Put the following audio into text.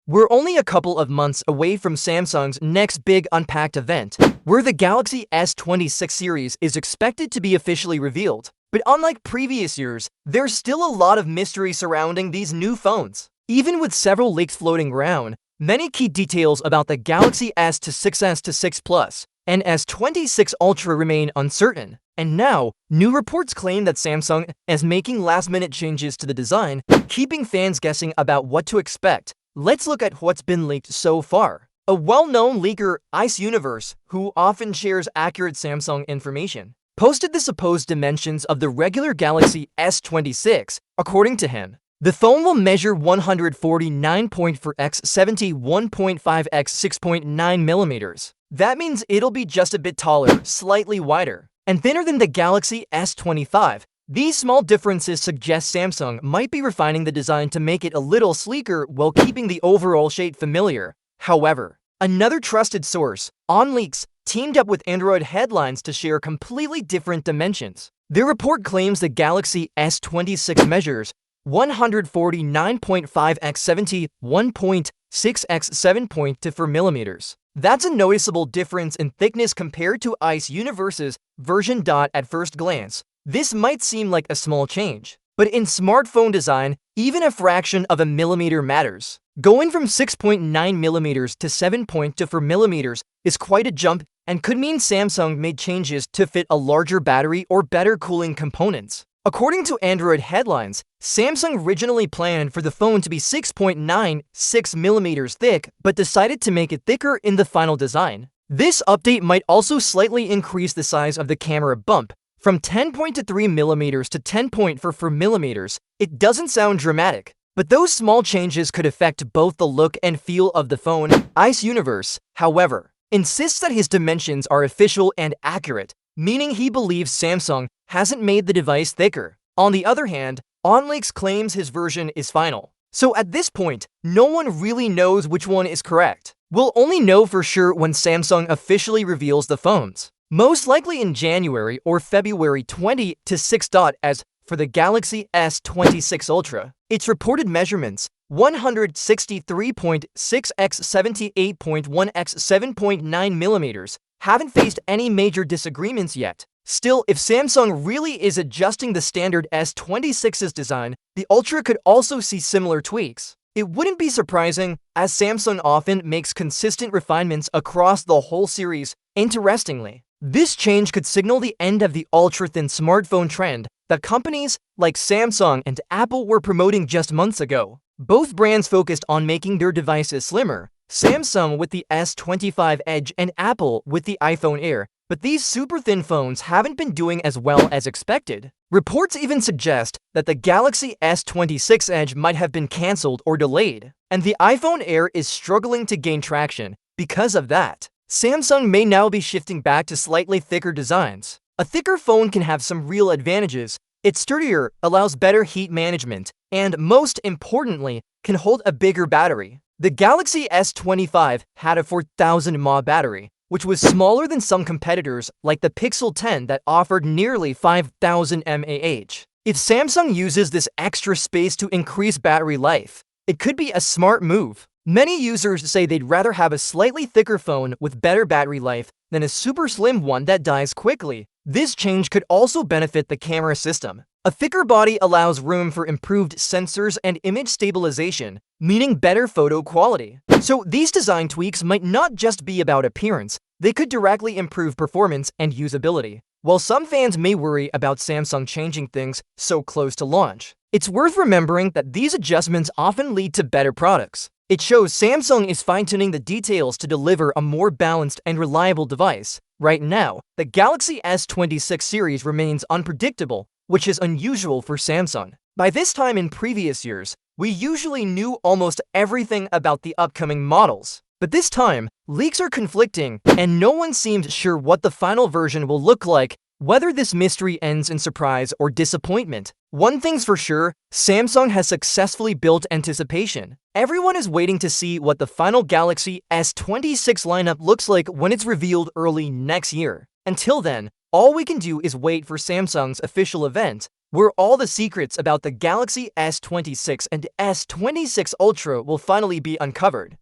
We're only a couple of months away from Samsung's next big unpacked event, where the Galaxy S26 series is expected to be officially revealed. But unlike previous years, there's still a lot of mystery surrounding these new phones. Even with several leaks floating around, many key details about the Galaxy S to 6s to 6 Plus and S26 Ultra remain uncertain. And now, new reports claim that Samsung is making last-minute changes to the design, keeping fans guessing about what to expect. Let's look at what's been leaked so far. A well-known leaker, Ice Universe, who often shares accurate Samsung information, posted the supposed dimensions of the regular Galaxy S26. According to him, the phone will measure 149.4 x 71.5 x 6.9 millimeters. That means it'll be just a bit taller, slightly wider, and thinner than the Galaxy S25. These small differences suggest Samsung might be refining the design to make it a little sleeker while keeping the overall shape familiar. However, another trusted source, OnLeaks, teamed up with Android headlines to share completely different dimensions. Their report claims the Galaxy S26 measures 149.5 x 71.6 x 7.4 millimeters. That's a noticeable difference in thickness compared to Ice Universe's version. At first glance, this might seem like a small change, but in smartphone design, even a fraction of a millimeter matters. Going from 6.9 millimeters to 7.4 millimeters is quite a jump and could mean Samsung made changes to fit a larger battery or better cooling components. According to Android headlines, Samsung originally planned for the phone to be 6.96 millimeters thick, but decided to make it thicker in the final design. This update might also slightly increase the size of the camera bump, from 10.3 millimeters to 10.44 millimeters. It doesn't sound dramatic, but those small changes could affect both the look and feel of the phone. Ice Universe, however, insists that his dimensions are official and accurate, meaning he believes Samsung hasn't made the device thicker. On the other hand, OnLeaks claims his version is final. So at this point, no one really knows which one is correct. We'll only know for sure when Samsung officially reveals the phones, most likely in January or February 26. As for the Galaxy S26 Ultra, its reported measurements, 163.6 x 78.1 x 7.9 millimeters, haven't faced any major disagreements yet. Still, if Samsung really is adjusting the standard S26's design, the Ultra could also see similar tweaks. It wouldn't be surprising, as Samsung often makes consistent refinements across the whole series. Interestingly, this change could signal the end of the ultra-thin smartphone trend that companies like Samsung and Apple were promoting just months ago. Both brands focused on making their devices slimmer, Samsung with the S25 Edge and Apple with the iPhone Air, but these super thin phones haven't been doing as well as expected. Reports even suggest that the Galaxy S26 Edge might have been cancelled or delayed, and the iPhone Air is struggling to gain traction. Because of that, Samsung may now be shifting back to slightly thicker designs. A thicker phone can have some real advantages. It's sturdier, allows better heat management, and most importantly, can hold a bigger battery. The Galaxy S25 had a 4000 mAh battery, which was smaller than some competitors like the Pixel 10 that offered nearly 5000 mAh. If Samsung uses this extra space to increase battery life, it could be a smart move. Many users say they'd rather have a slightly thicker phone with better battery life than a super slim one that dies quickly. This change could also benefit the camera system. A thicker body allows room for improved sensors and image stabilization, meaning better photo quality. So these design tweaks might not just be about appearance, they could directly improve performance and usability. While some fans may worry about Samsung changing things so close to launch, it's worth remembering that these adjustments often lead to better products. It shows Samsung is fine-tuning the details to deliver a more balanced and reliable device. Right now, the Galaxy S26 series remains unpredictable, which is unusual for Samsung. By this time in previous years, we usually knew almost everything about the upcoming models. But this time, leaks are conflicting, and no one seems sure what the final version will look like, whether this mystery ends in surprise or disappointment. One thing's for sure, Samsung has successfully built anticipation. Everyone is waiting to see what the final Galaxy S26 lineup looks like when it's revealed early next year. Until then, all we can do is wait for Samsung's official event. where all the secrets about the Galaxy S26 and S26 Ultra will finally be uncovered.